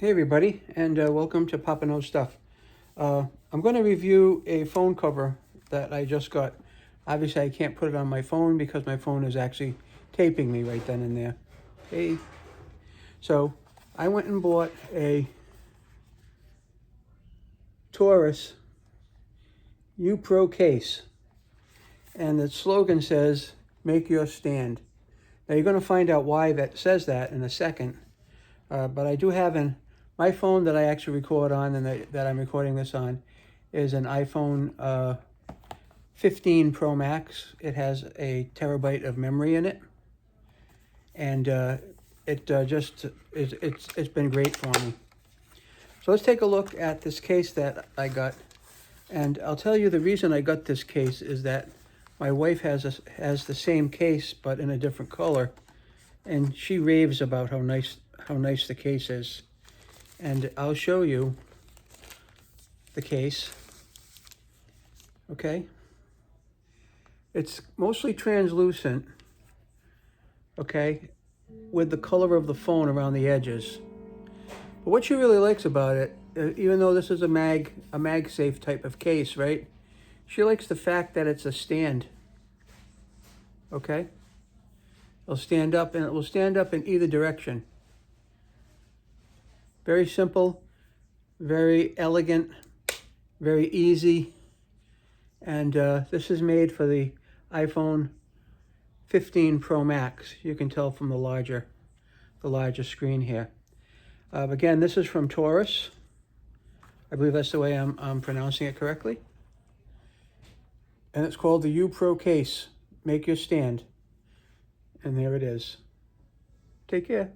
Hey everybody, and welcome to Papa Knows Stuff. I'm going to review a phone cover that I just got. Obviously I can't put it on my phone because my phone is actually taping me right then and there. Okay, so I went and bought a TORRAS U-Pro case, and the slogan says, "Make your stand." Now you're going to find out why that says that in a second, but I do have my phone that I actually record on and that I'm recording this on is an iPhone 15 Pro Max. It has a terabyte of memory in it, and it's been great for me. So let's take a look at this case that I got, and I'll tell you the reason I got this case is that my wife has the same case but in a different color, and she raves about how nice the case is. And I'll show you the case. Okay, it's mostly translucent, okay, with the color of the phone around the edges. But what she really likes about it, even though this is a MagSafe type of case, right, she likes the fact that it's a stand. Okay, it'll stand up, and it will stand up in either direction. Very simple, very elegant, very easy. And this is made for the iPhone 15 Pro Max. You can tell from the larger screen here. Again, this is from TORRAS. I believe that's the way I'm pronouncing it correctly. And it's called the U-Pro case. Make your stand. And there it is. Take care.